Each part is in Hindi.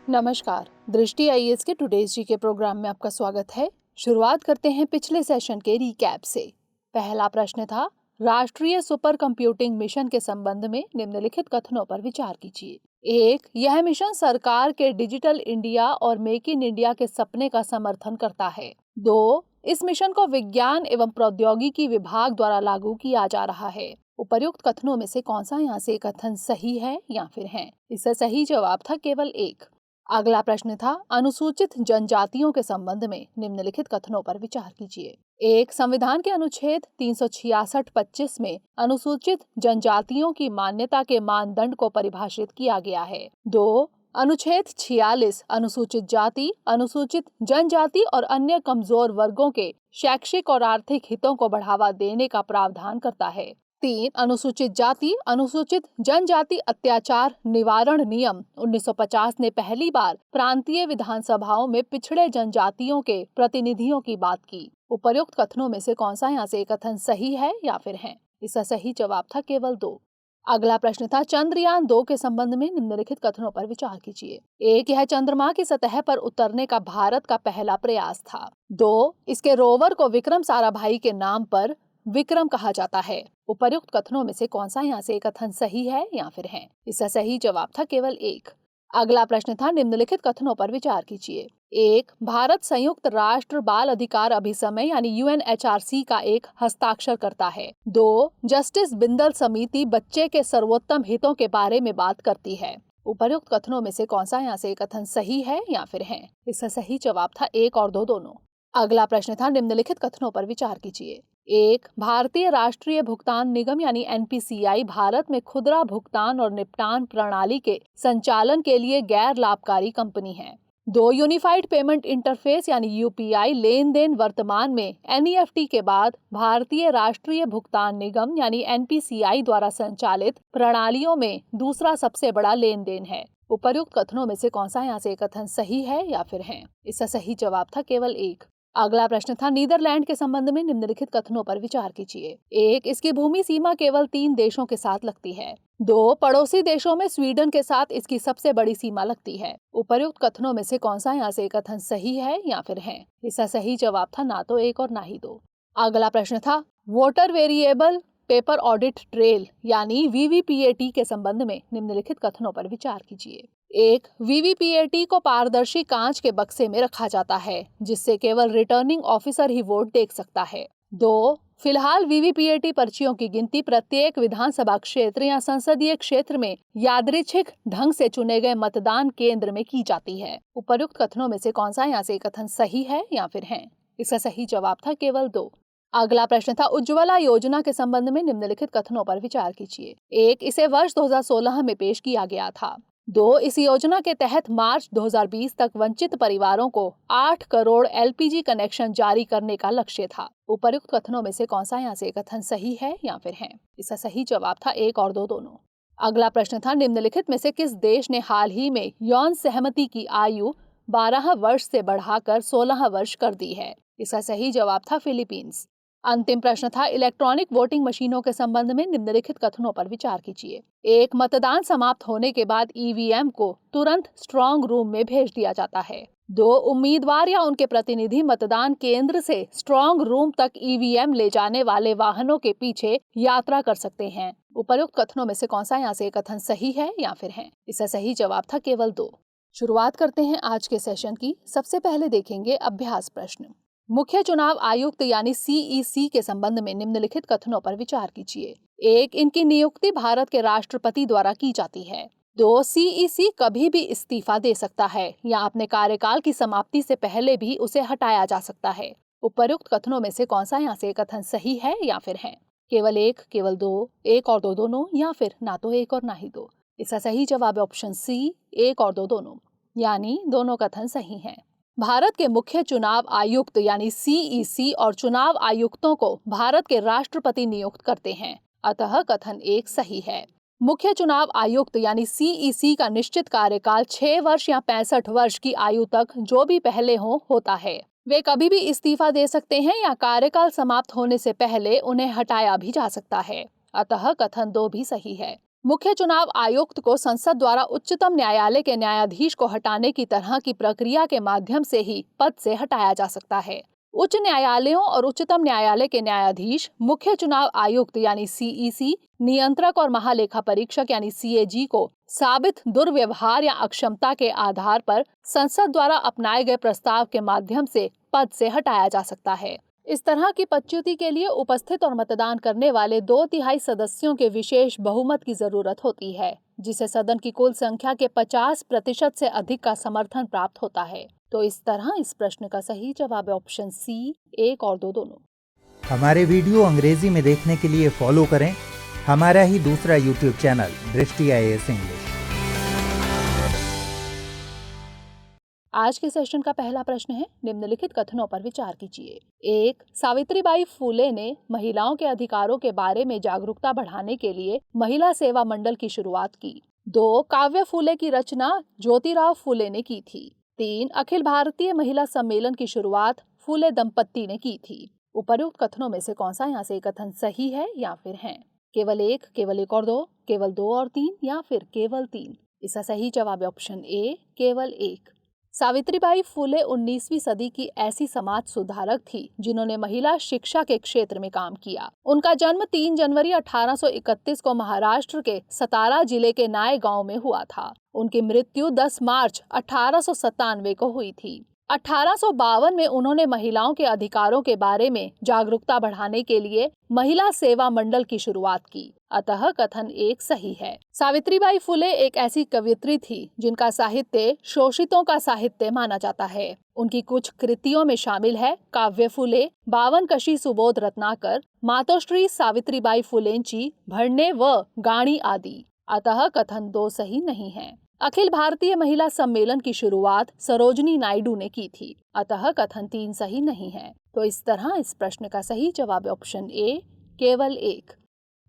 नमस्कार। दृष्टि आईएएस के टुडेज जी के प्रोग्राम में आपका स्वागत है। शुरुआत करते हैं पिछले सेशन के रिकैप से। पहला प्रश्न था, राष्ट्रीय सुपर कंप्यूटिंग मिशन के संबंध में निम्नलिखित कथनों पर विचार कीजिए। 1. यह मिशन सरकार के डिजिटल इंडिया और मेक इन इंडिया के सपने का समर्थन करता है। 2. इस मिशन को विज्ञान एवं प्रौद्योगिकी विभाग द्वारा लागू किया जा रहा है। उपर्युक्त कथनों में से कौन सा यहाँ से कथन सही है या फिर है? इसका सही जवाब था केवल 1। अगला प्रश्न था, अनुसूचित जनजातियों के संबंध में निम्नलिखित कथनों पर विचार कीजिए। 1. संविधान के अनुच्छेद 366-25 में अनुसूचित जनजातियों की मान्यता के मानदंड को परिभाषित किया गया है। 2. अनुच्छेद 46 अनुसूचित जाति, अनुसूचित जनजाति और अन्य कमजोर वर्गों के शैक्षिक और आर्थिक हितों को बढ़ावा देने का प्रावधान करता है। 3. अनुसूचित जाति अनुसूचित जनजाति अत्याचार निवारण नियम 1950 ने पहली बार प्रांतीय विधानसभाओं में पिछड़े जनजातियों के प्रतिनिधियों की बात की। उपर्युक्त कथनों में से कौन सा यहाँ से कथन सही है या फिर है? इसका सही जवाब था केवल 2। अगला प्रश्न था, चंद्रयान 2 के संबंध में निम्नलिखित कथनों पर विचार कीजिए। 1. यह चंद्रमा की सतह पर उतरने का भारत का पहला प्रयास था। 2. इसके रोवर को विक्रम साराभाई के नाम पर विक्रम कहा जाता है। उपर्युक्त कथनों में से कौन सा यहाँ से कथन सही है या फिर है? इसका सही जवाब था केवल 1। अगला प्रश्न था, निम्नलिखित कथनों पर विचार कीजिए। 1. भारत संयुक्त राष्ट्र बाल अधिकार अभिसमय यानी UNHRC का एक हस्ताक्षर करता है। 2. जस्टिस बिंदल समिति बच्चे के सर्वोत्तम हितों के बारे में बात करती है। उपर्युक्त कथनों में से कौन सा यहाँ से कथन सही है या फिर है? इसका सही जवाब था 1 और 2 दोनों। अगला प्रश्न था, निम्नलिखित कथनों पर विचार कीजिए। 1. भारतीय राष्ट्रीय भुगतान निगम यानी NPCI भारत में खुदरा भुगतान और निपटान प्रणाली के संचालन के लिए गैर लाभकारी कंपनी है। 2. यूनिफाइड पेमेंट इंटरफेस यानी UPI लेन देन वर्तमान में NEFT के बाद भारतीय राष्ट्रीय भुगतान निगम यानी NPCI द्वारा संचालित प्रणालियों में दूसरा सबसे बड़ा लेन देन है। उपर्युक्त कथनों में से कौन सा यहाँ से कथन सही है या फिर है? इसका सही जवाब था केवल 1। अगला प्रश्न था, नीदरलैंड के संबंध में निम्नलिखित कथनों पर विचार कीजिए। 1. इसकी भूमि सीमा केवल 3 देशों के साथ लगती है। 2. पड़ोसी देशों में स्वीडन के साथ इसकी सबसे बड़ी सीमा लगती है। उपर्युक्त कथनों में से कौन सा यहाँ से कथन सही है या फिर है? इसका सही जवाब था ना तो 1 और ना ही 2। अगला प्रश्न था, voter variable paper audit trail यानी VVPAT के संबंध में निम्नलिखित कथनों पर विचार कीजिए। 1. VVPAT को पारदर्शी कांच के बक्से में रखा जाता है जिससे केवल रिटर्निंग ऑफिसर ही वोट देख सकता है। 2. फिलहाल VVPAT पर्चियों की गिनती प्रत्येक विधानसभा क्षेत्र या संसदीय क्षेत्र में यादृच्छिक ढंग से चुने गए मतदान केंद्र में की जाती है। उपर्युक्त कथनों में से कौन सा यहाँ से कथन सही है या फिर है? इसका सही जवाब था केवल 2। अगला प्रश्न था, उज्ज्वला योजना के संबंध में निम्नलिखित कथनों पर विचार कीजिए। 1. इसे वर्ष 2016 में पेश किया गया था। 2. इस योजना के तहत मार्च 2020 तक वंचित परिवारों को 8 करोड़ LPG कनेक्शन जारी करने का लक्ष्य था। उपर्युक्त कथनों में से कौन सा यहाँ से कथन सही है या फिर है? इसका सही जवाब था 1 और 2 दोनों। अगला प्रश्न था, निम्नलिखित में से किस देश ने हाल ही में यौन सहमति की आयु 12 वर्ष से बढ़ाकर 16 वर्ष कर दी है? इसका सही जवाब था फिलीपींस। अंतिम प्रश्न था, इलेक्ट्रॉनिक वोटिंग मशीनों के संबंध में निम्नलिखित कथनों पर विचार कीजिए। 1. मतदान समाप्त होने के बाद EVM को तुरंत स्ट्रांग रूम में भेज दिया जाता है। 2. उम्मीदवार या उनके प्रतिनिधि मतदान केंद्र से स्ट्रांग रूम तक EVM ले जाने वाले वाहनों के पीछे यात्रा कर सकते हैं। उपर्युक्त कथनों में से कौन सा यहाँ से कथन सही है या फिर है? इसका सही जवाब था केवल 2। शुरुआत करते हैं आज के सेशन की। सबसे पहले देखेंगे अभ्यास प्रश्न। मुख्य चुनाव आयुक्त यानी CEC के संबंध में निम्नलिखित कथनों पर विचार कीजिए। 1. इनकी नियुक्ति भारत के राष्ट्रपति द्वारा की जाती है। 2. CEC कभी भी इस्तीफा दे सकता है या अपने कार्यकाल की समाप्ति से पहले भी उसे हटाया जा सकता है। उपर्युक्त कथनों में से कौन सा यहाँ से कथन सही है या फिर है? केवल 1, केवल 2, 1 और 2 दोनों, या फिर ना तो 1 और ना ही 2? इसका सही जवाब है ऑप्शन C, 1 और 2 दोनों, यानी दोनों कथन सही हैं। भारत के मुख्य चुनाव आयुक्त यानी CEC और चुनाव आयुक्तों को भारत के राष्ट्रपति नियुक्त करते हैं, अतः कथन 1 सही है। मुख्य चुनाव आयुक्त यानी CEC का निश्चित कार्यकाल 6 वर्ष या 65 वर्ष की आयु तक जो भी पहले होता है। वे कभी भी इस्तीफा दे सकते हैं या कार्यकाल समाप्त होने से पहले उन्हें हटाया भी जा सकता है, अतः कथन 2 भी सही है। मुख्य चुनाव आयुक्त को संसद द्वारा उच्चतम न्यायालय के न्यायाधीश को हटाने की तरह की प्रक्रिया के माध्यम से ही पद से हटाया जा सकता है। उच्च न्यायालयों और उच्चतम न्यायालय के न्यायाधीश मुख्य चुनाव आयुक्त यानी सीईसी, नियंत्रक और महालेखा परीक्षक यानी सीएजी को साबित दुर्व्यवहार या अक्षमता के आधार पर संसद द्वारा अपनाए गए प्रस्ताव के माध्यम से पद से हटाया जा सकता है। इस तरह की पदच्युति के लिए उपस्थित और मतदान करने वाले 2/3 सदस्यों के विशेष बहुमत की जरूरत होती है, जिसे सदन की कुल संख्या के 50% से अधिक का समर्थन प्राप्त होता है। तो इस तरह इस प्रश्न का सही जवाब है ऑप्शन सी, 1 और 2 दोनों। हमारे वीडियो अंग्रेजी में देखने के लिए फॉलो करें हमारा ही दूसरा यूट्यूब चैनल दृष्टि IAS इंग्लिश। आज के सेशन का पहला प्रश्न है, निम्नलिखित कथनों पर विचार कीजिए। 1. सावित्रीबाई फुले ने महिलाओं के अधिकारों के बारे में जागरूकता बढ़ाने के लिए महिला सेवा मंडल की शुरुआत की। 2. काव्य फुले की रचना ज्योतिराव फुले ने की थी। 3. अखिल भारतीय महिला सम्मेलन की शुरुआत फुले दंपत्ति ने की थी। उपर्युक्त कथनों में से कौन सा यहाँ से कथन सही है या फिर है? केवल 1, केवल 1 और 2, केवल 2 और 3 या फिर केवल 3? इसका सही जवाब है ऑप्शन ए, केवल 1। सावित्रीबाई फुले 19वीं सदी की ऐसी समाज सुधारक थी जिन्होंने महिला शिक्षा के क्षेत्र में काम किया। उनका जन्म 3 जनवरी 1831 को महाराष्ट्र के सतारा जिले के नाय गांव में हुआ था। उनकी मृत्यु 10 मार्च 1897 को हुई थी। 1852 में उन्होंने महिलाओं के अधिकारों के बारे में जागरूकता बढ़ाने के लिए महिला सेवा मंडल की शुरुआत की। अतः कथन 1 सही है। सावित्रीबाई फुले एक ऐसी कवयित्री थी जिनका साहित्य शोषितों का साहित्य माना जाता है। उनकी कुछ कृतियों में शामिल है काव्य फुले, 52 कशी सुबोध रत्नाकर, मातोश्री सावित्रीबाई फुलेंची, भरणे व गाणी आदि। अतः कथन 2 सही नहीं है। अखिल भारतीय महिला सम्मेलन की शुरुआत सरोजनी नायडू ने की थी। अतः कथन 3 सही नहीं है। तो इस तरह इस प्रश्न का सही जवाब है ऑप्शन ए, केवल 1।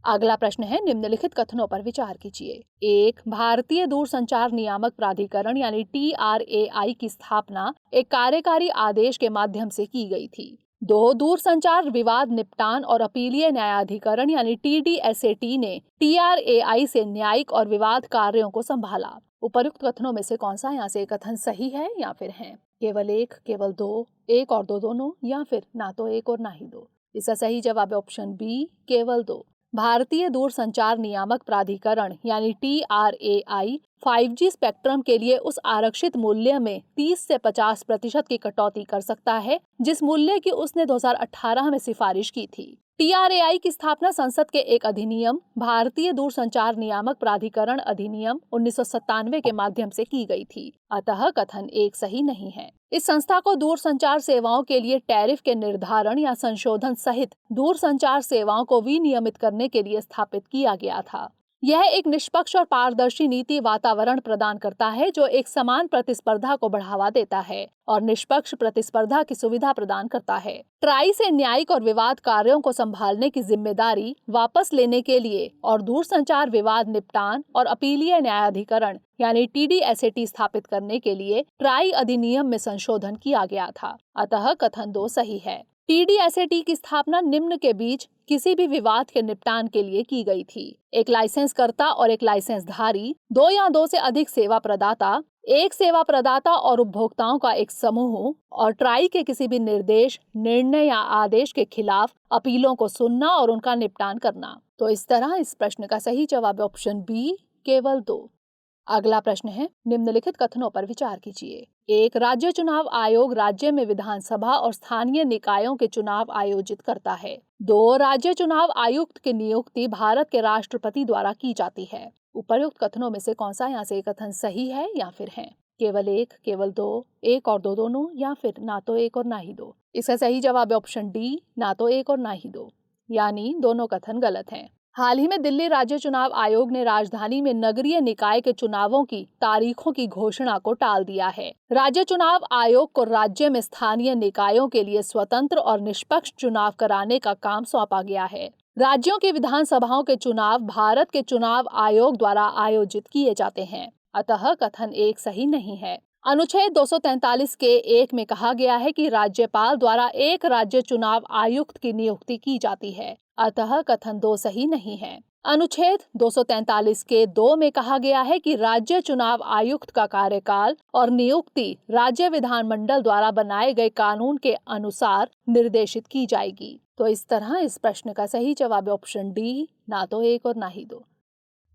अगला प्रश्न है, निम्नलिखित कथनों पर विचार कीजिए। 1. भारतीय दूरसंचार नियामक प्राधिकरण यानी TRAI की स्थापना एक कार्यकारी आदेश के माध्यम से की गई थी। 2. दूरसंचार विवाद निपटान और अपीलीय न्यायाधिकरण यानी TDSAT ने TRAI से न्यायिक और विवाद कार्यों को संभाला। उपर्युक्त कथनों में से कौन सा यहाँ से कथन सही है या फिर है? केवल 1, केवल 2, 1 और 2 दोनों या फिर ना तो 1 और ना ही 2? इसका सही जवाब है ऑप्शन बी, केवल 2। भारतीय दूरसंचार नियामक प्राधिकरण यानी TRAI 5G स्पेक्ट्रम के लिए उस आरक्षित मूल्य में 30 से 50% की कटौती कर सकता है जिस मूल्य की उसने 2018 में सिफारिश की थी। TRAI की स्थापना संसद के एक अधिनियम भारतीय दूरसंचार नियामक प्राधिकरण अधिनियम 1997 के माध्यम से की गई थी। अतः कथन 1 सही नहीं है। इस संस्था को दूरसंचार सेवाओं के लिए टैरिफ के निर्धारण या संशोधन सहित दूरसंचार सेवाओं को विनियमित करने के लिए स्थापित किया गया था। यह एक निष्पक्ष और पारदर्शी नीति वातावरण प्रदान करता है जो एक समान प्रतिस्पर्धा को बढ़ावा देता है और निष्पक्ष प्रतिस्पर्धा की सुविधा प्रदान करता है। ट्राई से न्यायिक और विवाद कार्यों को संभालने की जिम्मेदारी वापस लेने के लिए और दूरसंचार विवाद निपटान और अपीलीय न्यायाधिकरण यानी TDSAT स्थापित करने के लिए ट्राई अधिनियम में संशोधन किया गया था। अतः कथन 2 सही है। TDSAT की स्थापना निम्न के बीच किसी भी विवाद के निपटान के लिए की गई थी: एक लाइसेंसकर्ता और एक लाइसेंसधारी, 2 या 2 से अधिक सेवा प्रदाता, एक सेवा प्रदाता और उपभोक्ताओं का एक समूह, और ट्राई के किसी भी निर्देश, निर्णय या आदेश के खिलाफ अपीलों को सुनना और उनका निपटान करना। तो इस तरह इस प्रश्न का सही जवाब ऑप्शन बी, केवल 2। अगला प्रश्न है, निम्नलिखित कथनों पर विचार कीजिए। 1. राज्य चुनाव आयोग राज्य में विधानसभा और स्थानीय निकायों के चुनाव आयोजित करता है। 2. राज्य चुनाव आयुक्त की नियुक्ति भारत के राष्ट्रपति द्वारा की जाती है। उपर्युक्त कथनों में से कौन सा यहाँ से कथन सही है या फिर है? केवल 1, केवल 2, 1 और 2 दोनों या फिर ना तो 1 और ना ही 2? इसका सही जवाब है ऑप्शन डी, ना तो 1 और ना ही 2, यानी दोनों कथन गलत हैं। हाल ही में दिल्ली राज्य चुनाव आयोग ने राजधानी में नगरीय निकाय के चुनावों की तारीखों की घोषणा को टाल दिया है। राज्य चुनाव आयोग को राज्य में स्थानीय निकायों के लिए स्वतंत्र और निष्पक्ष चुनाव कराने का काम सौंपा गया है। राज्यों की विधानसभाओं के चुनाव भारत के चुनाव आयोग द्वारा आयोजित किए जाते हैं। अतः कथन 1 सही नहीं है। अनुच्छेद 243 के 1 में कहा गया है कि राज्यपाल द्वारा एक राज्य चुनाव आयुक्त की नियुक्ति की जाती है। अतः कथन 2 सही नहीं है। अनुच्छेद 243 के 2 में कहा गया है कि राज्य चुनाव आयुक्त का कार्यकाल और नियुक्ति राज्य विधानमंडल द्वारा बनाए गए कानून के अनुसार निर्देशित की जाएगी। तो इस तरह इस प्रश्न का सही जवाब है ऑप्शन डी, ना तो 1 और ना ही 2।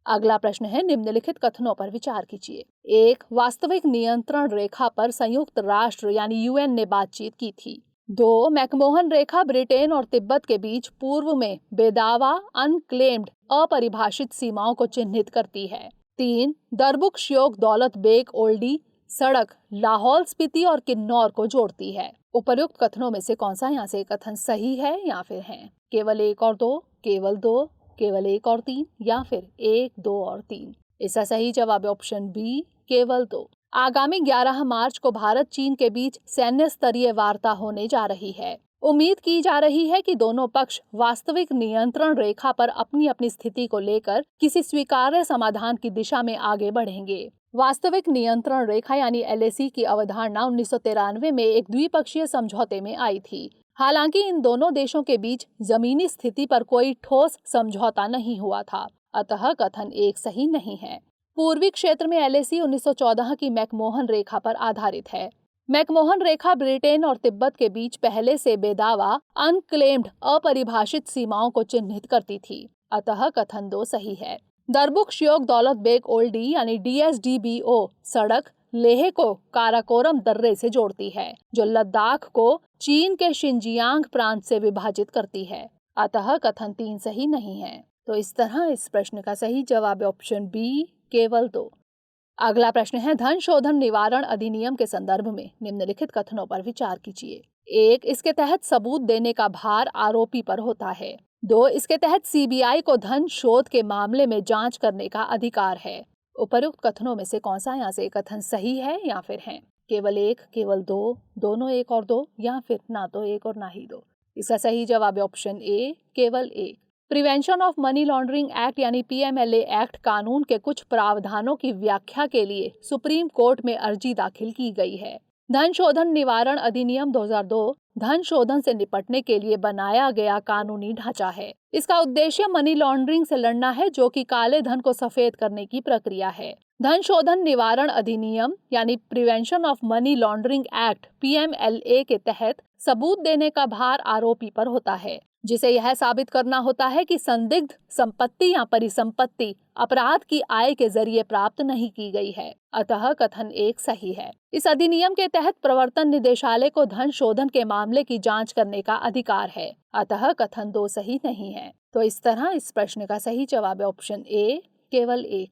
अगला प्रश्न है, निम्नलिखित कथनों पर विचार कीजिए। 1. वास्तविक नियंत्रण रेखा पर संयुक्त राष्ट्र यानी यूएन ने बातचीत की थी। 2. मैकमोहन रेखा ब्रिटेन और तिब्बत के बीच पूर्व में बेदावा अनक्लेम्ड अपरिभाषित सीमाओं को चिन्हित करती है। 3. दरबुक श्योक दौलत बेग ओल्डी सड़क लाहौल स्पीति और किन्नौर को जोड़ती है। उपर्युक्त कथनों में से कौन सा यहाँ से कथन सही है या फिर है? केवल 1 और 2, केवल 2, केवल 1 और 3 या फिर 1, 2 और 3? इसका सही जवाब है ऑप्शन बी, केवल 2। आगामी 11 मार्च को भारत चीन के बीच सैन्य स्तरीय वार्ता होने जा रही है। उम्मीद की जा रही है कि दोनों पक्ष वास्तविक नियंत्रण रेखा पर अपनी अपनी स्थिति को लेकर किसी स्वीकार्य समाधान की दिशा में आगे बढ़ेंगे। वास्तविक नियंत्रण रेखा यानी एलएसी की अवधारणा 1993 में एक द्विपक्षीय समझौते में आई थी। हालांकि इन दोनों देशों के बीच जमीनी स्थिति पर कोई ठोस समझौता नहीं हुआ था, अतः कथन 1 सही नहीं है। पूर्वी क्षेत्र में एलएसी 1914 की मैकमोहन रेखा पर आधारित है। मैकमोहन रेखा ब्रिटेन और तिब्बत के बीच पहले से बेदावा अनक्लेम्ड अपरिभाषित सीमाओं को चिन्हित करती थी, अतः कथन 2 सही है। दरबुक श्योक दौलत बेग ओल्डी यानी DSDBO सड़क लेह को काराकोरम दर्रे से जोड़ती है, जो लद्दाख को चीन के शिनजियांग प्रांत से विभाजित करती है, अतः कथन 3 सही नहीं है। तो इस तरह इस प्रश्न का सही जवाब है ऑप्शन बी, केवल 2। अगला प्रश्न है, धन शोधन निवारण अधिनियम के संदर्भ में निम्नलिखित कथनों पर विचार कीजिए। 1. इसके तहत सबूत देने का भार आरोपी पर होता है। 2. इसके तहत सीबीआई को धन शोध के मामले में जांच करने का अधिकार है। उपर्युक्त कथनों में से कौन सा यहाँ से कथन सही है या फिर है? केवल 1, केवल 2, दोनों 1 और 2 या फिर ना तो 1 और ना ही 2? इसका सही जवाब है ऑप्शन ए, केवल 1। Prevention of money laundering act यानी PMLA एक्ट कानून के कुछ प्रावधानों की व्याख्या के लिए सुप्रीम कोर्ट में अर्जी दाखिल की गई है। धन शोधन निवारण अधिनियम 2002 धन शोधन से निपटने के लिए बनाया गया कानूनी ढांचा है। इसका उद्देश्य मनी लॉन्ड्रिंग से लड़ना है, जो कि काले धन को सफेद करने की प्रक्रिया है। धन शोधन निवारण अधिनियम यानी prevention of money laundering act PMLA के तहत सबूत देने का भार आरोपी पर होता है, जिसे यह साबित करना होता है कि संदिग्ध संपत्ति या परिसंपत्ति अपराध की आय के जरिए प्राप्त नहीं की गई है, अतः कथन 1 सही है। इस अधिनियम के तहत प्रवर्तन निदेशालय को धन शोधन के मामले की जांच करने का अधिकार है, अतः कथन 2 सही नहीं है। तो इस तरह इस प्रश्न का सही जवाब है ऑप्शन ए, केवल 1।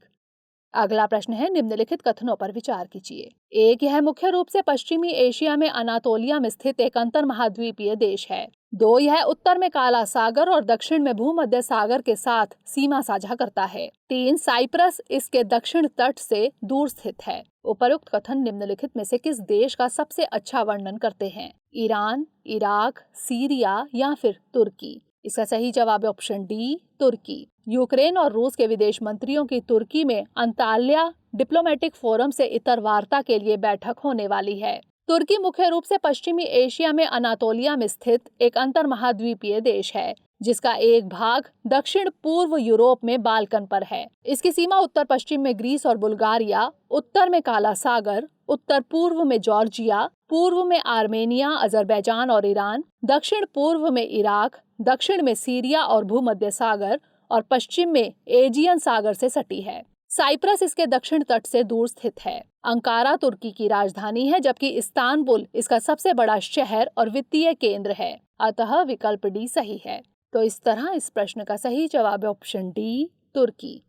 अगला प्रश्न है, निम्नलिखित कथनों पर विचार कीजिए। 1. यह मुख्य रूप से पश्चिमी एशिया में अनातोलिया में स्थित एक अंतर महाद्वीपीय देश है। 2. यह उत्तर में काला सागर और दक्षिण में भूमध्य सागर के साथ सीमा साझा करता है। 3. साइप्रस इसके दक्षिण तट से दूर स्थित है। उपर्युक्त कथन निम्नलिखित में से किस देश का सबसे अच्छा वर्णन करते हैं? ईरान, इराक, सीरिया या फिर तुर्की? इसका सही जवाब है ऑप्शन डी, तुर्की। यूक्रेन और रूस के विदेश मंत्रियों की तुर्की में अंताल्या डिप्लोमेटिक फोरम से इतर वार्ता के लिए बैठक होने वाली है। तुर्की मुख्य रूप से पश्चिमी एशिया में अनातोलिया में स्थित एक अंतर महाद्वीपीय देश है, जिसका एक भाग दक्षिण पूर्व यूरोप में बाल्कन पर है। इसकी सीमा उत्तर पश्चिम में ग्रीस और बुल्गारिया, उत्तर में काला सागर, उत्तर पूर्व में जॉर्जिया, पूर्व में आर्मेनिया, अजरबैजान और ईरान, दक्षिण पूर्व में इराक, दक्षिण में सीरिया और भूमध्य सागर और पश्चिम में एजियन सागर से सटी है। साइप्रस इसके दक्षिण तट से दूर स्थित है। अंकारा तुर्की की राजधानी है, जबकि इस्तांबुल इसका सबसे बड़ा शहर और वित्तीय केंद्र है, अतः विकल्प डी सही है। तो इस तरह इस प्रश्न का सही जवाब है ऑप्शन डी, तुर्की।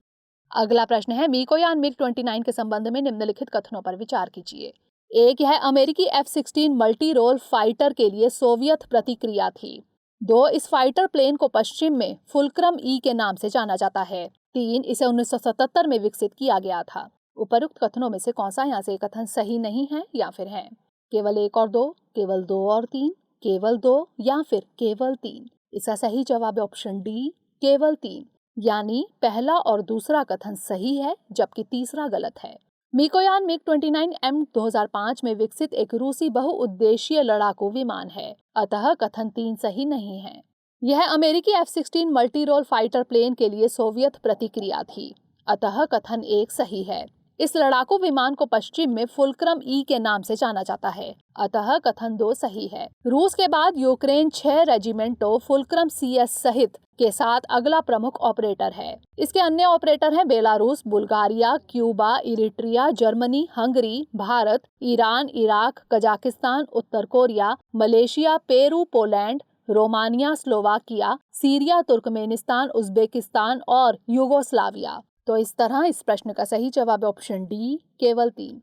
अगला प्रश्न है, मीकोयान मिग-29 के संबंध में निम्नलिखित कथनों पर विचार कीजिए। 1. यह अमेरिकी F-16 मल्टी रोल फाइटर के लिए सोवियत प्रतिक्रिया थी। 2. इस फाइटर प्लेन को पश्चिम में फुलक्रम ई के नाम से जाना जाता है। 3. इसे 1977 में विकसित किया गया था। उपर्युक्त कथनों में से कौन सा यहाँ से कथन सही नहीं है या फिर है? केवल 1 और 2, केवल 2 और 3, केवल 2 या फिर केवल 3? इसका सही जवाब है ऑप्शन डी, केवल 3। यानी पहला और दूसरा कथन सही है, जबकि तीसरा गलत है। मीकोयान मिग-29M 2005 में विकसित एक रूसी बहुउद्देशीय लड़ाकू विमान है, अतः कथन 3 सही नहीं है। यह अमेरिकी F-16 multi role fighter plane के लिए सोवियत प्रतिक्रिया थी, अतः कथन 1 सही है। इस लड़ाकू विमान को पश्चिम में फुलक्रम ई के नाम से जाना जाता है, अतः कथन 2 सही है। रूस के बाद यूक्रेन 6 रेजिमेंटों फुलक्रम CS सहित के साथ अगला प्रमुख ऑपरेटर है। इसके अन्य ऑपरेटर हैं Belarus, Bulgaria, Cuba, Eritrea, Germany, Hungary, Bharat, Iran, Iraq, Kazakhstan, उत्तर Korea, Malaysia, Peru, Poland, Romania, Slovakia, Syria, Turkmenistan, Uzbekistan और यूगोस्लाविया। तो इस तरह इस प्रश्न का सही जवाब है ऑप्शन डी, केवल 3।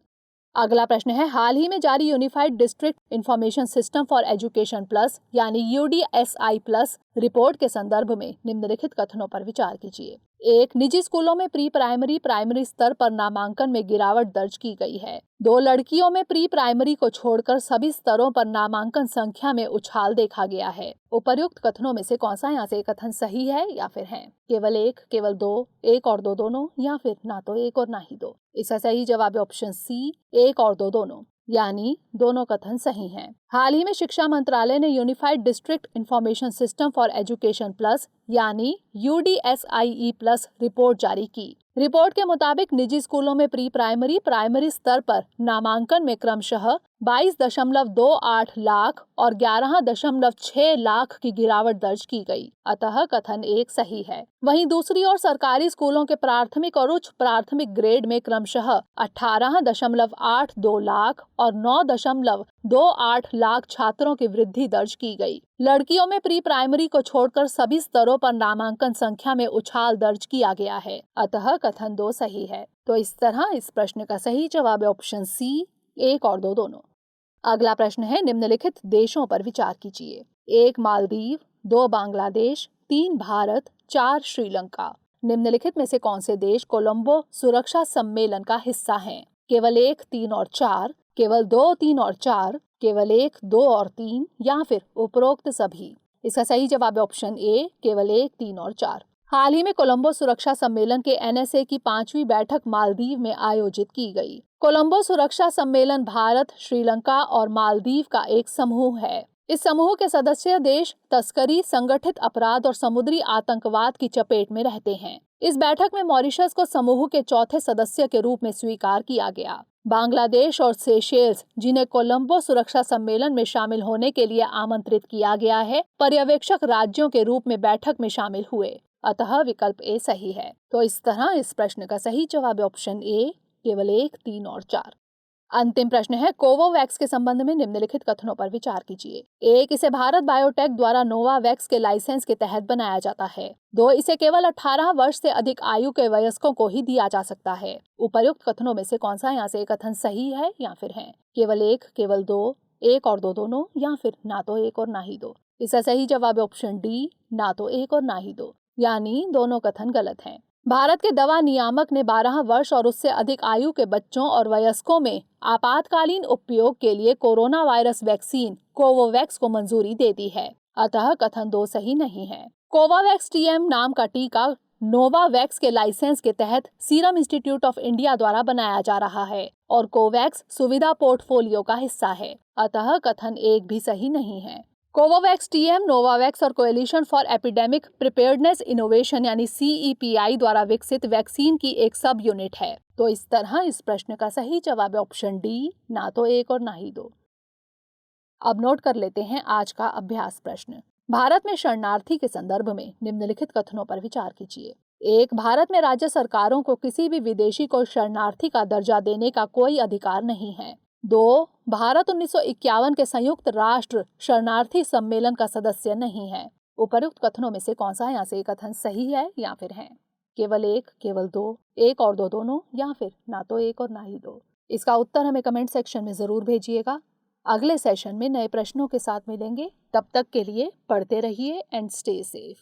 अगला प्रश्न है, हाल ही में जारी unified district information system for education plus यानी UDSI प्लस रिपोर्ट के संदर्भ में निम्नलिखित कथनों पर विचार कीजिए। 1. निजी स्कूलों में प्री प्राइमरी स्तर पर नामांकन में गिरावट दर्ज की गई है। 2. लड़कियों में प्री प्राइमरी को छोड़कर सभी स्तरों पर नामांकन संख्या में उछाल देखा गया है। उपर्युक्त कथनों में से कौन सा यहाँ से कथन सही है या फिर है? केवल 1, केवल 2, 1 और 2 दोनों, या फिर ना तो 1 और ना ही 2? इसका सही जवाब है ऑप्शन सी, 1 और 2 दोनों, यानी दोनों कथन सही हैं। हाल ही में शिक्षा मंत्रालय ने unified district information system for education plus यानी UDSIE प्लस रिपोर्ट जारी की। रिपोर्ट के मुताबिक निजी स्कूलों में प्री प्राइमरी स्तर पर नामांकन में क्रमशः 22.28 लाख और 11.6 लाख की गिरावट दर्ज की गई, अतः कथन 1 सही है। वहीं दूसरी ओर सरकारी स्कूलों के प्राथमिक और उच्च प्राथमिक ग्रेड में क्रमशः 18.82 लाख और 9.28 लाख छात्रों की वृद्धि दर्ज की गई। लड़कियों में प्री प्राइमरी को छोड़कर सभी स्तरों पर नामांकन संख्या में उछाल दर्ज किया गया है, अतः कथन 2 सही है। तो इस तरह इस प्रश्न का सही जवाब है ऑप्शन सी, 1 और 2 दोनों। अगला प्रश्न है, निम्नलिखित देशों पर विचार कीजिए। 1 मालदीव, 2 बांग्लादेश, 3 भारत, 4 श्रीलंका। निम्नलिखित में से कौन से देश कोलंबो सुरक्षा सम्मेलन का हिस्सा हैं? केवल 1, 3 और 4, केवल 2, 3 और 4, केवल 1, 2 और 3, या फिर उपरोक्त सभी? इसका सही जवाब है ऑप्शन ए, केवल 1, 3 और 4। हाल ही में कोलंबो सुरक्षा सम्मेलन के NSA की 5वीं बैठक मालदीव में आयोजित की गई। कोलंबो सुरक्षा सम्मेलन भारत, श्रीलंका और मालदीव का एक समूह है। इस समूह के सदस्य देश तस्करी, संगठित अपराध और समुद्री आतंकवाद की चपेट में रहते हैं। इस बैठक में मॉरिशस को समूह के चौथे सदस्य के रूप में स्वीकार किया गया। बांग्लादेश और सेशेल्स, जिन्हें कोलंबो सुरक्षा सम्मेलन में शामिल होने के लिए आमंत्रित किया गया है, पर्यवेक्षक राज्यों के रूप में बैठक में शामिल हुए, अतः विकल्प ए सही है। तो इस तरह इस प्रश्न का सही जवाब है ऑप्शन ए, केवल 1, 3 और 4। अंतिम प्रश्न है, कोवोवैक्स के संबंध में निम्नलिखित कथनों पर विचार कीजिए। 1. इसे भारत बायोटेक द्वारा नोवावैक्स के लाइसेंस के तहत बनाया जाता है। 2. इसे केवल 18 वर्ष से अधिक आयु के वयस्कों को ही दिया जा सकता है। उपर्युक्त कथनों में से कौन सा यहाँ से कथन सही है या फिर है? केवल 1, केवल 2, 1 और 2 दोनों, या फिर ना तो 1 और ना ही 2? इसका सही जवाब है ऑप्शन डी, ना तो 1 और ना ही 2, यानी दोनों कथन गलत हैं। भारत के दवा नियामक ने 12 वर्ष और उससे अधिक आयु के बच्चों और वयस्कों में आपातकालीन उपयोग के लिए कोरोना वायरस वैक्सीन कोवोवैक्स को मंजूरी दे दी है, अतः कथन 2 सही नहीं है। कोवोवैक्स TM नाम का टीका नोवावैक्स के लाइसेंस के तहत सीरम इंस्टीट्यूट ऑफ इंडिया द्वारा बनाया जा रहा है और कोवैक्स सुविधा पोर्टफोलियो का हिस्सा है, अतः कथन 1 भी सही नहीं है। कोवोवैक्स TM नोवावैक्स और coalition for epidemic preparedness innovation यानी CEPI द्वारा विकसित वैक्सीन की एक सब यूनिट है। तो इस तरह इस प्रश्न का सही जवाब है ऑप्शन डी, ना तो 1 और ना ही 2। अब नोट कर लेते हैं आज का अभ्यास प्रश्न। भारत में शरणार्थी के संदर्भ में निम्नलिखित कथनों पर विचार कीजिए। 1. भारत में राज्य सरकारों को किसी भी विदेशी को शरणार्थी का दर्जा देने का कोई अधिकार नहीं है। 2. भारत 1951 के संयुक्त राष्ट्र शरणार्थी सम्मेलन का सदस्य नहीं है। उपर्युक्त कथनों में से कौन सा यहाँ से कथन सही है या फिर है? केवल 1, केवल 2, 1 और 2 दोनों, या फिर ना तो 1 और ना ही 2? इसका उत्तर हमें कमेंट सेक्शन में जरूर भेजिएगा। अगले सेशन में नए प्रश्नों के साथ मिलेंगे। तब तक के लिए पढ़ते रहिए एंड स्टे सेफ।